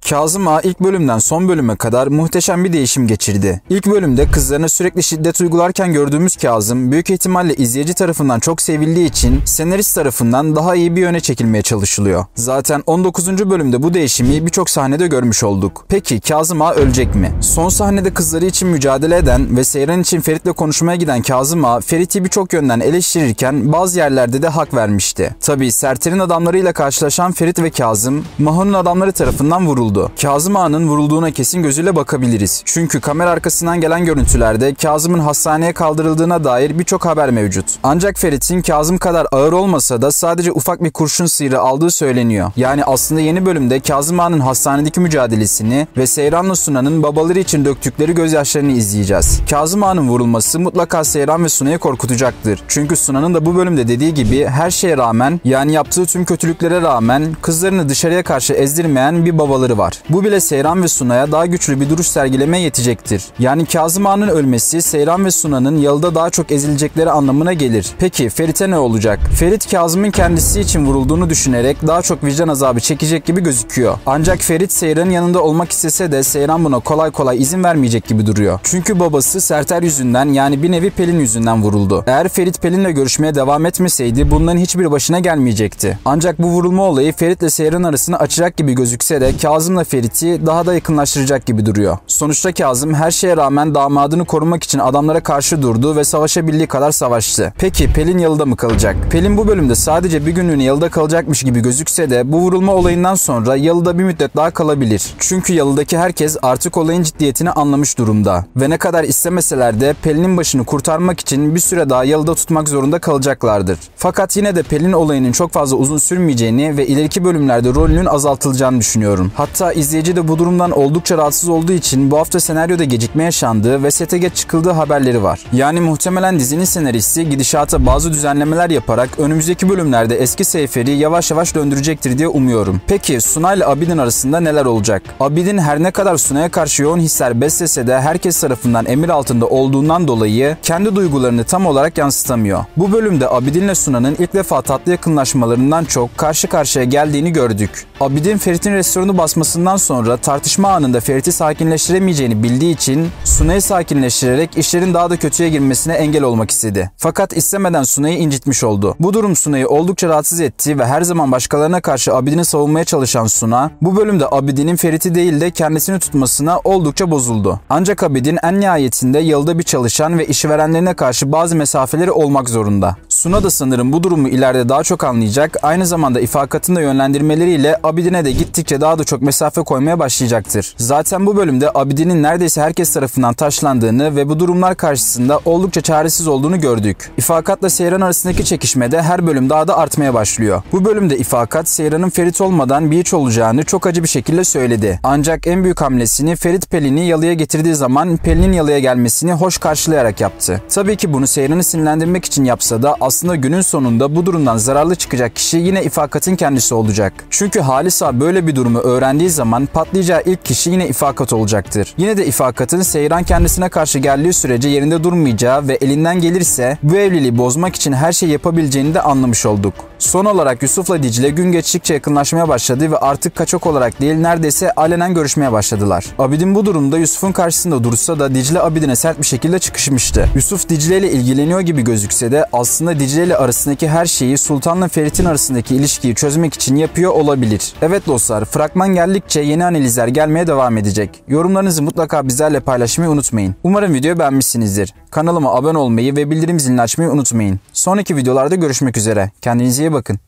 Kazım Ağa ilk bölümden son bölüme kadar muhteşem bir değişim geçirdi. İlk bölümde kızlarına sürekli şiddet uygularken gördüğümüz Kazım, büyük ihtimalle izleyici tarafından çok sevildiği için senarist tarafından daha iyi bir yöne çekilmeye çalışılıyor. Zaten 19. bölümde bu değişimi birçok sahnede görmüş olduk. Peki Kazım Ağa ölecek mi? Son sahnede kızları için mücadele eden ve Seyran için Ferit'le konuşmaya giden Kazım Ağa, Ferit'i birçok yönden eleştirirken bazı yerlerde de hak vermişti. Tabii Serter'in adamlarıyla karşılaşan Ferit ve Kazım, Maho'nun adamları tarafından vuruldu. Kazım Ağa'nın vurulduğuna kesin gözüyle bakabiliriz. Çünkü kamera arkasından gelen görüntülerde Kazım'ın hastaneye kaldırıldığına dair birçok haber mevcut. Ancak Ferit'in Kazım kadar ağır olmasa da sadece ufak bir kurşun sıyrı aldığı söyleniyor. Yani aslında yeni bölümde Kazım Ağa'nın hastanedeki mücadelesini ve Seyran'la Suna'nın babaları için döktükleri gözyaşlarını izleyeceğiz. Kazım Ağa'nın vurulması mutlaka Seyran ve Suna'yı korkutacaktır. Çünkü Suna'nın da bu bölümde dediği gibi her şeye rağmen, yani yaptığı tüm kötülüklere rağmen kızlarını dışarıya karşı ezdirmeyen bir babaları var. Bu bile Seyran ve Suna'ya daha güçlü bir duruş sergilemeye yetecektir. Yani Kazım Ağa'nın ölmesi Seyran ve Suna'nın Yalı'da daha çok ezilecekleri anlamına gelir. Peki Ferit'e ne olacak? Ferit Kazım'ın kendisi için vurulduğunu düşünerek daha çok vicdan azabı çekecek gibi gözüküyor. Ancak Ferit Seyran'ın yanında olmak istese de Seyran buna kolay kolay izin vermeyecek gibi duruyor. Çünkü babası Serter yüzünden, yani bir nevi Pelin yüzünden vuruldu. Eğer Ferit Pelin'le görüşmeye devam etmeseydi bunların hiçbir başına gelmeyecekti. Ancak bu vurulma olayı Ferit'le Seyran arasını açacak gibi gözükse de Kazım'la Ferit'i daha da yakınlaştıracak gibi duruyor. Sonuçta Kazım her şeye rağmen damadını korumak için adamlara karşı durdu ve savaşabildiği kadar savaştı. Peki Pelin Yalı'da mı kalacak? Pelin bu bölümde sadece bir günlüğüne Yalı'da kalacakmış gibi gözükse de bu vurulma olayından sonra Yalı'da bir müddet daha kalabilir. Çünkü Yalı'daki herkes artık olayın ciddiyetini anlamış durumda. Ve ne kadar istemeseler de Pelin'in başını kurtarmak için bir süre daha Yalı'da tutmak zorunda kalacaklardır. Fakat yine de Pelin olayının çok fazla uzun sürmeyeceğini ve ileriki bölümlerde rolünün azaltılacağını düşünüyorum. Hatta izleyici de bu durumdan oldukça rahatsız olduğu için bu hafta senaryoda gecikme yaşandığı ve sete geç çıkıldığı haberleri var. Yani muhtemelen dizinin senaristi gidişata bazı düzenlemeler yaparak önümüzdeki bölümlerde eski Seyfer'i yavaş yavaş döndürecektir diye umuyorum. Peki Suna ile Abidin arasında neler olacak? Abidin her ne kadar Suna'ya karşı yoğun hisler beslese de herkes tarafından emir altında olduğundan dolayı kendi duygularını tam olarak yansıtamıyor. Bu bölümde Abidin ile Suna'nın ilk defa tatlı yakınlaşmalarından çok karşı karşıya geldiğini gördük. Abidin Ferit'in restoranı basmasından sonra tartışma anında Ferit'i sakinleştiremeyeceğini bildiği için Suna'yı sakinleştirerek işlerin daha da kötüye girmesine engel olmak istedi. Fakat istemeden Suna'yı incitmiş oldu. Bu durum Suna'yı oldukça rahatsız etti ve her zaman başkalarına karşı Abidin'i savunmaya çalışan Suna, bu bölümde Abidin'in Ferit'i değil de kendisini tutmasına oldukça bozuldu. Ancak Abidin en nihayetinde Yalı'da bir çalışan ve işverenlerine karşı bazı mesafeleri olmak zorunda. Suna da sanırım bu durumu ileride daha çok anlayacak, aynı zamanda ifakatın da yönlendirmeleriyle Abidin'e de gittikçe daha da çok mesafe koymaya başlayacaktır. Zaten bu bölümde Abidin'in neredeyse herkes tarafından taşlandığını ve bu durumlar karşısında oldukça çaresiz olduğunu gördük. İfakatla Seyran arasındaki çekişme de her bölüm daha da artmaya başlıyor. Bu bölümde İfakat, Seyran'ın Ferit olmadan bir hiç olacağını çok acı bir şekilde söyledi. Ancak en büyük hamlesini Ferit Pelin'i Yalı'ya getirdiği zaman Pelin'in Yalı'ya gelmesini hoş karşılayarak yaptı. Tabii ki bunu Seyran'ı sinirlendirmek için yapsa da aslında günün sonunda bu durumdan zararlı çıkacak kişi yine İfakat'ın kendisi olacak. Çünkü Halis Ağa böyle bir durumu öğrendiği zaman patlayacağı ilk kişi yine İfakat olacaktır. Yine de İfakat'ın Seyran kendisine karşı geldiği sürece yerinde durmayacağı ve elinden gelirse bu evliliği bozmak için her şey yapabileceğini de anlamış olduk. Son olarak Yusuf'la Dicle gün geçtikçe yakınlaşmaya başladı ve artık kaçak olarak değil neredeyse alenen görüşmeye başladılar. Abidin bu durumda Yusuf'un karşısında dursa da Dicle Abidin'e sert bir şekilde çıkışmıştı. Yusuf Dicle ile ilgileniyor gibi gözükse de aslında Dicle ile arasındaki her şeyi Sultan'la Ferit'in arasındaki ilişkiyi çözmek için yapıyor olabilir. Evet dostlar, fragman geldikçe yeni analizler gelmeye devam edecek. Yorumlarınızı mutlaka bizlerle paylaşmayı unutmayın. Umarım videoyu beğenmişsinizdir. Kanalıma abone olmayı ve bildirim zilini açmayı unutmayın. Sonraki videolarda görüşmek üzere. Kendinize iyi bakın.